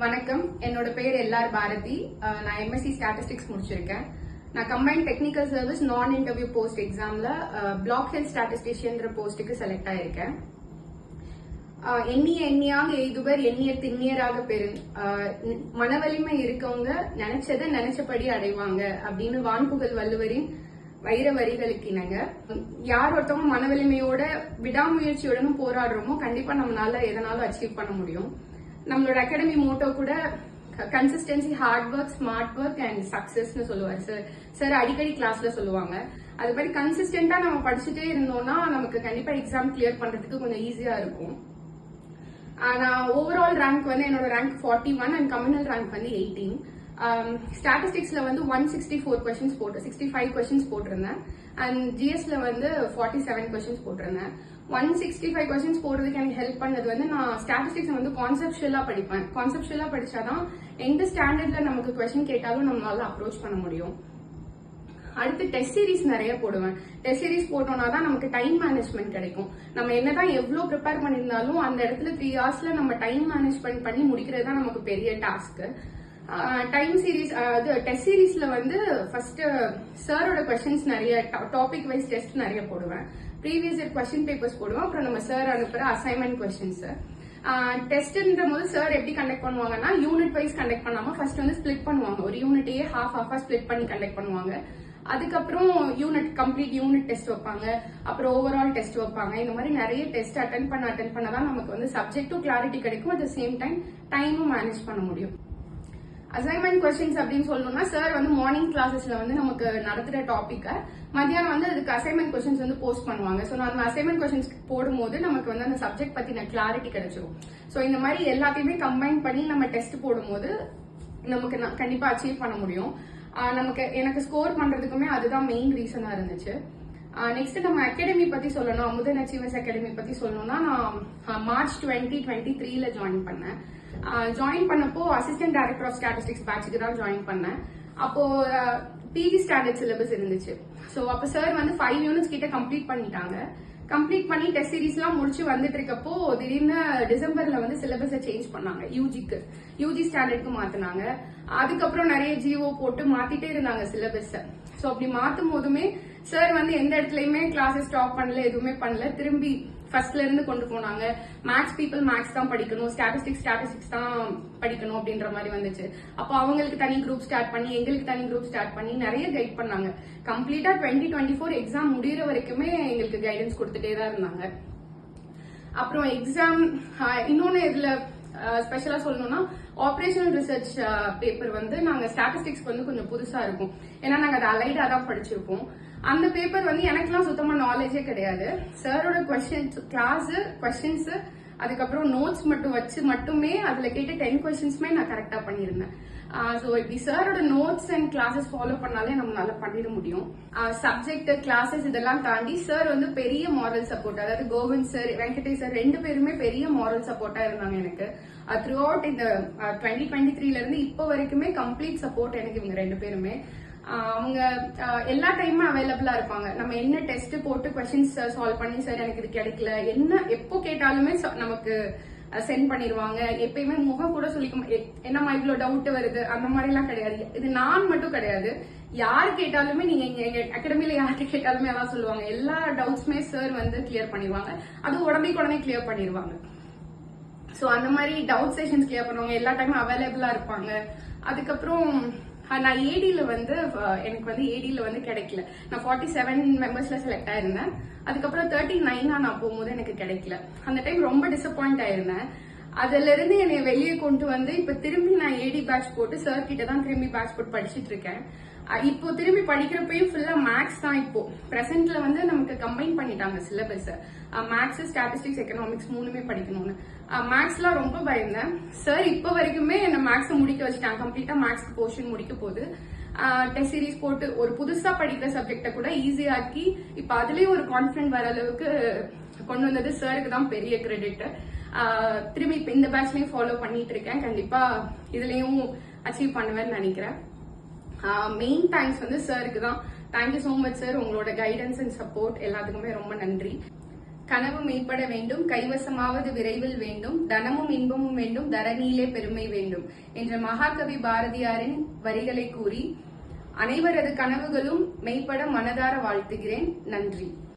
வணக்கம், என்னோட பேர் எல்ஆர் பாரதி. நான் எம்எஸ்சி ஸ்டாட்டிஸ்டிக்ஸ் முடிச்சிருக்கேன். நான் கம்பைன்ட் டெக்னிக்கல் சர்வீஸ் நான் இன்டர்வியூ போஸ்ட் எக்ஸாம்ல பிளாக் ஹெல்த் ஸ்டாட்டிஸ்டிஷியன்ற போஸ்ட்டுக்கு செலக்ட் ஆயிருக்கேன். எண்ணியாக எய்துவர் எண்ணிய திண்ணியராக பெரு மனவலிமை இருக்கவங்க நினைச்சதை நினைச்சபடி அடைவாங்க அப்படின்னு வான்புகழ் வள்ளுவரின் வைர வரிகளுக்கு இணங்க யார் ஒருத்தவங்க மனவலிமையோட விடாமுயற்சியுடனும் போராடுறோமோ கண்டிப்பா நம்மளால எதனாலும் அச்சீவ் பண்ண முடியும். நம்மளோட அகாடமி மோட்டோ கூட consistency, hard work, smart work and சக்சஸ்னு சொல்லுவாரு சார் அடிக்கடி கிளாஸ்ல சொல்லுவாங்க. அது மாதிரி கன்சிஸ்டன்டா நம்ம படிச்சுட்டே இருந்தோம்னா நமக்கு கண்டிப்பா எக்ஸாம் கிளியர் பண்றதுக்கு கொஞ்சம் ஈஸியா இருக்கும். நான் ஓவரால் ரேங்க் வந்து என்னோட ரேங்க் 41 அண்ட் கம்யூனல் ரேங்க் வந்து 18. ஸ்டாட்டிஸ்டிக்ஸ்ல வந்து 164 கொஸ்டின்ஸ் 65 கொஸ்டின்ஸ் போட்டிருந்தேன். அண்ட் ஜிஎஸ்ல வந்து 47 கொஸ்டின்ஸ் போட்டிருந்தேன். 165 கொஸ்டின்ஸ் போடுறதுக்கு எனக்கு ஹெல்ப் பண்ணது வந்து நான் ஸ்டாட்டிஸ்டிக்ஸ் வந்து கான்செப்சுவலா படிப்பேன். கான்செப்சுவலா படிச்சாதான் எந்த ஸ்டாண்டர்ட்ல நமக்கு கொஸ்டின் கேட்டாலும் நம்மளால அப்ரோச் பண்ண முடியும். அடுத்து டெஸ்ட் சீரிஸ் நிறைய போடுவேன். டெஸ்ட் சீரிஸ் போட்டோம்னா தான் நமக்கு டைம் மேனேஜ்மெண்ட் கிடைக்கும். நம்ம என்னதான் எவ்வளவு ப்ரிப்பேர் பண்ணியிருந்தாலும் அந்த இடத்துல 3 ஹவர்ஸ்ல நம்ம டைம் மேனேஜ்மெண்ட் பண்ணி முடிக்கிறது தான் நமக்கு பெரிய டாஸ்க். டைம் சீரீஸ் டெஸ்ட் சீரீஸ்ல வந்து ஃபர்ஸ்ட் சாரோட கொஸ்டின்ஸ் நிறைய டாபிக் வைஸ் டெஸ்ட் நிறைய போடுவேன். ப்ரீவியஸ் இயர் கொஸ்டின் பேப்பர்ஸ் போடுவேன். அப்புறம் நம்ம சார் அனுப்புற அசைன்மெண்ட் கொஸ்டின்ஸ். டெஸ்ட்ன்ற போது சார் எப்படி கண்டக்ட் பண்ணுவாங்கன்னா யூனிட் வைஸ் கண்டக்ட் பண்ணாம ஃபர்ஸ்ட் வந்து ஸ்பிளிட் பண்ணுவாங்க. ஒரு யூனிட்டையே ஹாஃபா ஸ்பிளிட் பண்ணி கண்டக்ட் பண்ணுவாங்க. அதுக்கப்புறம் கம்ப்ளீட் யூனிட் டெஸ்ட் வைப்பாங்க. அப்புறம் ஓவரால் டெஸ்ட் வைப்பாங்க. இந்த மாதிரி நிறைய டெஸ்ட் அட்டென்ட் பண்ணதான் நமக்கு வந்து சப்ஜெக்டும் கிளாரிட்டி கிடைக்கும். அட் த சேம் டைமும் மேனேஜ் பண்ண முடியும். அசைன்மெண்ட் கொஸ்டின்ஸ் அப்படின்னு சொல்லணும்னா சார் வந்து மார்னிங் கிளாஸஸ்ல வந்து நமக்கு நடத்துற டாபிக்க மத்தியானம் வந்து அதுக்கு அசைன்மெண்ட் கொஸ்டின்ஸ் வந்து போஸ்ட் பண்ணுவாங்க. ஸோ அந்த அசைன்மெண்ட் கொஸ்டின்ஸ் போடும்போது நமக்கு வந்து அந்த சப்ஜெக்ட் பத்தின கிளாரிட்டி கிடைச்சிரும். ஸோ இந்த மாதிரி எல்லாத்தையுமே கம்பைன் பண்ணி நம்ம டெஸ்ட் போடும்போது நமக்கு கண்டிப்பா அச்சீவ் பண்ண முடியும். எனக்கு ஸ்கோர் பண்றதுக்குமே அதுதான் மெயின் ரீசனா இருந்துச்சு. நெக்ஸ்ட் நம்ம அகாடமி பத்தி சொல்லணும். அமுதன் அச்சீவர்ஸ் அகாடமி பத்தி சொல்லணும்னா நான் மார்ச் 2023 ஜாயின் பண்ணேன். ஜாயின் பண்ணப்போ அசிஸ்டன்ட் டைரக்டர் ஆஃப் ஸ்டாட்டிஸ்டிக்ஸ் பேட்சுக்கு தான் ஜாயின் பண்ணேன். அப்போ பிஜி ஸ்டாண்டர்ட் சிலபஸ் இருந்துச்சு. ஸோ அப்போ சார் வந்து 5 யூனிட்ஸ் கிட்ட கம்ப்ளீட் பண்ணிட்டாங்க. கம்ப்ளீட் பண்ணி டெஸ்ட் சீரீஸ் எல்லாம் முடிச்சு வந்துட்டு இருக்கப்போ திடீர்னு டிசம்பர்ல வந்து சிலபஸை சேஞ்ச் பண்ணாங்க. யூஜி ஸ்டாண்டர்டுக்கு மாத்தினாங்க. அதுக்கப்புறம் நிறைய ஜிஓ போட்டு மாத்திட்டே இருந்தாங்க சிலபஸ். ஸோ அப்படி மாத்தும் போதுமே சார் வந்து எந்த இடத்துலயுமே கிளாஸஸ் ஸ்டாப் பண்ணல, எதுவுமே பண்ணல. திரும்பி ஃபர்ஸ்ட்ல இருந்து கொண்டு போனாங்க. மேக்ஸ் பீப்புள் மேக்ஸ் தான் படிக்கணும், ஸ்டாட்டிஸ்டிக்ஸ் தான் படிக்கணும் அப்படின்ற மாதிரி வந்துச்சு. அப்போ அவங்களுக்கு தனி குரூப் ஸ்டார்ட் பண்ணி எங்களுக்கு தனி குரூப் ஸ்டார்ட் பண்ணி நிறைய கைட் பண்ணாங்க. கம்ப்ளீட்டா 2024 எக்ஸாம் முடிகிற வரைக்குமே எங்களுக்கு கைடன்ஸ் கொடுத்துட்டே தான் இருந்தாங்க. அப்புறம் எக்ஸாம் இன்னொன்னு இதுல ஸ்பெஷலா சொல்லணும்னா ஆபரேஷனல் ரிசர்ச் பேப்பர் வந்து நாங்க ஸ்டாட்டிஸ்டிக்ஸ் வந்து கொஞ்சம் புதுசா இருக்கும். ஏன்னா நாங்க அதை அலைடா தான் படிச்சிருப்போம். அந்த பேப்பர் வந்து எனக்குலாம் சுத்தமா நாலேஜே கிடையாது. சாரோட கொஸ்டின்ஸ் அதுக்கப்புறம் நோட்ஸ் மட்டுமே அதுல கேட்ட 10 கொஸ்டின்ஸ்மே நான் கரெக்டா பண்ணிருந்தேன். சோ இப்படி சாரோட நோட்ஸ் அண்ட் கிளாஸஸ் ஃபாலோ பண்ணாலே நம்மளால பண்ணிட முடியும். சப்ஜெக்ட் கிளாஸஸ் இதெல்லாம் தாண்டி சார் வந்து பெரிய மாரல் சப்போர்ட், அதாவது கோவிந்த் சார், வெங்கடேஷ் சார் 2 பேருமே பெரிய மாரல் சப்போர்ட்டா இருந்தாங்க எனக்கு. த்ரூ அவுட் இந்த 2023ல இருந்து இப்போ வரைக்குமே கம்ப்ளீட் சப்போர்ட் எனக்கு இவங்க 2 பேருமே. அவங்க எல்லா டைமும் அவைலபிளா இருப்பாங்க. நம்ம என்ன டெஸ்ட் போட்டு கொஸ்டின்ஸ் சால்வ் பண்ணி சார் எனக்கு இது கிடைக்கல எப்போ கேட்டாலுமே நமக்கு சென்ட் பண்ணிடுவாங்க. எப்பயுமே முகம் கூட சொல்லிக்க என்னமா இவ்வளவு டவுட் வருது அந்த மாதிரி எல்லாம் கிடையாது. இது நான் மட்டும் கிடையாது, யாரு கேட்டாலுமே நீங்க எங்க அகாடமியில யார்கிட்ட கேட்டாலுமே அதான் சொல்லுவாங்க. எல்லா டவுட்ஸுமே சார் வந்து கிளியர் பண்ணிடுவாங்க. அது உடனே கிளியர் பண்ணிடுவாங்க. சோ அந்த மாதிரி டவுட் செஷன்ஸ் கிளியர் பண்ணுவாங்க. எல்லா டைமும் அவைலபிளா இருப்பாங்க. அதுக்கப்புறம் நான் ஏடியில வந்து எனக்கு வந்து ஏடியில வந்து கிடைக்கல. நான் 47 மெம்பர்ஸ்ல செலக்ட் ஆயிருந்தேன். அதுக்கப்புறம் 39 நான் போகும்போது எனக்கு கிடைக்கல. அந்த டைம் ரொம்ப டிசப்பாயிண்ட் ஆயிருந்தேன். அதுல இருந்து என்னை வெளியே கொண்டு வந்து இப்ப திரும்பி நான் ஏடி பேட்ச் போட்டு சார் கிட்ட தான் திரும்பி பேட்ச் போட்டு படிச்சுட்டு இருக்கேன். இப்போ திரும்பி படிக்கிறப்பையும் ஃபுல்லா மேக்ஸ் தான். இப்போ பிரசன்ட்ல வந்து நமக்கு கம்பைன் பண்ணிட்டாங்க சிலபஸ். மேக்ஸ், ஸ்டாட்டிஸ்டிக்ஸ், எக்கனாமிக்ஸ் 3மே படிக்கணும்னு. மேக்ஸ்லாம் ரொம்ப பயந்தேன். சார் இப்போ வரைக்குமே என்ன மேக்ஸ் முடிக்க வச்சுட்டாங்க. கம்ப்ளீட்டா மேக்ஸ் போர்ஷன் முடிக்க போகுது. டெஸ்ட் சீரீஸ் போட்டு ஒரு புதுசா படிக்கிற சப்ஜெக்ட கூட ஈஸியாக்கி இப்ப அதுலயும் ஒரு கான்பிடன்ட் வர அளவுக்கு கொண்டு வந்தது சாருக்கு தான் பெரிய கிரெடிட். திரும்பி இப்ப இந்த பேட்ச்லயும் ஃபாலோ பண்ணிட்டு இருக்கேன். கண்டிப்பா இதுலயும் அச்சீவ் பண்ணுவேன்னு நினைக்கிறேன். மெயின் தேங்க்ஸ் வந்து சாருக்கு தான். Thank you so much sir. உங்களோட கைடன்ஸ் அண்ட் சப்போர்ட் எல்லாத்துக்குமே ரொம்ப நன்றி. கனவு மெய்ப்பட வேண்டும், கைவசமாவது விரைவில் வேண்டும், தனமும் இன்பமும் வேண்டும், தரணியிலே பெருமை வேண்டும் என்ற மகாகவி பாரதியாரின் வரிகளை கூறி அனைவரது கனவுகளும் மெய்ப்பட மனதார வாழ்த்துகிறேன். நன்றி.